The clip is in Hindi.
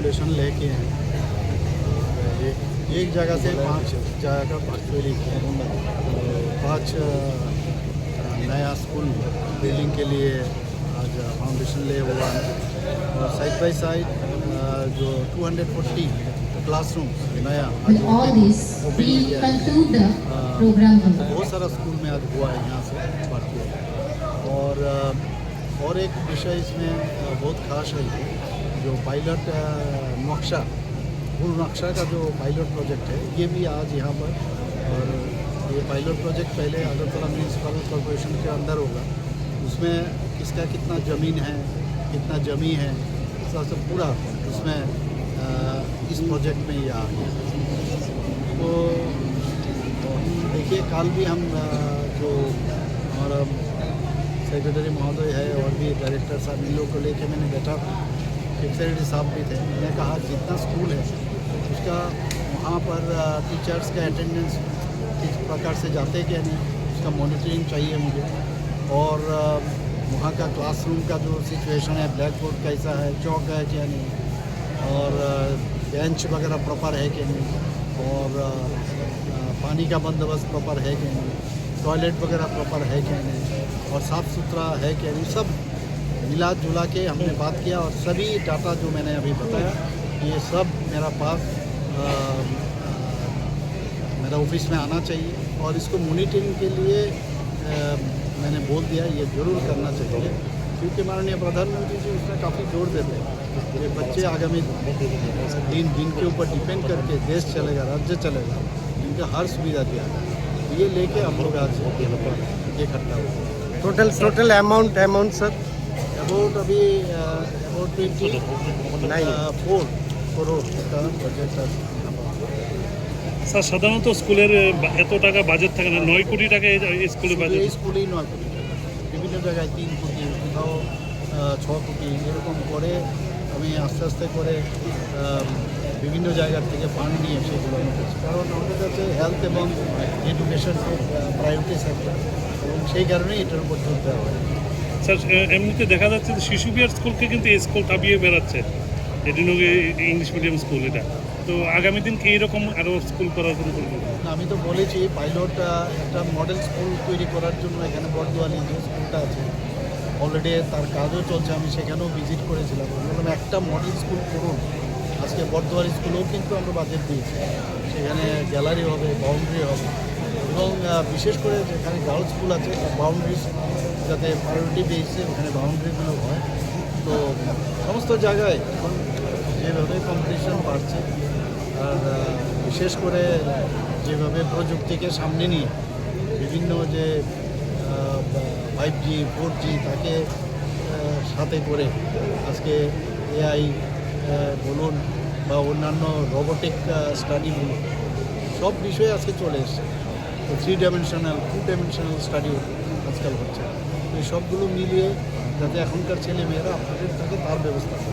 फाउंडेशन लेके हैं। ये एक जगह से 5 जगह वर्चुअली किया, तो 5 नया स्कूल बिल्डिंग के लिए आज फाउंडेशन ले हुआ है। और साइड बाय साइड जो 240 क्लासरूम नया With all this, we conclude the program. बहुत सारा स्कूल में आज हुआ है यहाँ से बढ़ के। और एक विषय इसमें बहुत खास है, जो पायलट नक्शा फुल नक्शा का जो पायलट प्रोजेक्ट है, ये भी आज यहाँ पर। और ये पायलट प्रोजेक्ट पहले अगरतला म्यूनसिपल कॉरपोरेशन के अंदर होगा, उसमें किसका कितना ज़मीन है, कितना जमी है, सब पूरा उसमें इस प्रोजेक्ट में ये आ गया। तो देखिए, कल भी हम जो हमारा सेक्रेटरी महोदय है और भी डायरेक्टर साहब, इन लोग को लेके मैंने बैठा था, सेक्रेटरी साहब भी थे। मैंने कहा जितना स्कूल है उसका वहाँ पर टीचर्स का अटेंडेंस किस प्रकार से जाते क्या नहीं, उसका मॉनिटरिंग चाहिए मुझे। और वहाँ का क्लासरूम का जो सिचुएशन है, ब्लैक बोर्ड कैसा है, चौक है क्या नहीं, और बेंच वगैरह प्रॉपर है कि नहीं, और पानी का बंदोबस्त प्रॉपर है कि नहीं, टॉयलेट वगैरह प्रॉपर है कि नहीं, और साफ़ सुथरा है कि नहीं, सब मिला जुला के हमने बात किया। और सभी डाटा जो मैंने अभी बताया, ये सब मेरा पास मेरा ऑफिस में आना चाहिए। और इसको मॉनिटरिंग के लिए मैंने बोल दिया, ये ज़रूर करना चाहिए, क्योंकि माननीय प्रधानमंत्री जी उसमें काफ़ी जोर देते हैं। ये बच्चे आगामी दिन के ऊपर डिपेंड करके देश चलेगा, राज्य चलेगा, इनका हर सुविधा दिया है। ये लेके हम लोग आज इकट्ठा हुए। टोटल अमाउंट सर अबाउट अभी अबाउट 24 करोड़ का बजट है। স্যার সাধারণত স্কুলের এত টাকা বাজেট থাকে না, 9 কোটি টাকা এই স্কুলের বাজেট। এই স্কুলেই 9 কোটি টাকা, বিভিন্ন জায়গায় 3 কোটি, কোথাও 6 কোটি, এরকম করে আমি আস্তে আস্তে করে বিভিন্ন জায়গার থেকে ফান্ড নিয়ে সেগুলো আমি করছি। কারণ আমাদের কাছে হেলথ এবং এডুকেশন প্রায়োরিটি সেক্টর, এবং সেই কারণেই এটার উপর জোর দেওয়া হয়। স্যার এমনিতে দেখা যাচ্ছে যে শিশু বিহার স্কুলকে কিন্তু এই স্কুল টাবিয়ে বেড়াচ্ছে, এডিনোগে ইংলিশ মিডিয়াম স্কুল এটা। তো আগামী দিন কি এইরকম আরও স্কুল করার জন্য করবেন? আমি তো বলেছি পাইলট একটা মডেল স্কুল তৈরি করার জন্য এখানে বর্দোয়ালি যে স্কুলটা আছে অলরেডি তার কাজও চলছে, আমি সেখানেও ভিজিট করেছিলাম। বললাম একটা মডেল স্কুল করুন। আজকে বর্দোয়ালি স্কুলেও কিন্তু আমরা বাজেট দিয়েছি, সেখানে গ্যালারি হবে, বাউন্ডারি হবে, এবং বিশেষ করে যেখানে গার্লস স্কুল আছে বাউন্ডারিজ যাতে প্রায়োরিটি বেসে ওখানে বাউন্ডারিগুলো হয়। তো সমস্ত জায়গায় এখন যেভাবে কম্পিটিশন বাড়ছে, আর বিশেষ করে যেভাবে প্রযুক্তিকে সামনে নিয়ে বিভিন্ন যে 5G 4G তাকে সাথে করে আজকে AI বলুন বা অন্যান্য রোবোটিক স্টাডি বলুন, সব বিষয়ে আজকে চলে এসছে। তো 3 ডাইমেনশনাল 2 ডাইমেনশনাল স্টাডিও আজকাল হচ্ছে। এই সবগুলো মিলিয়ে যাতে এখনকার ছেলে মেয়েরা আপডেট থাকে তার ব্যবস্থা।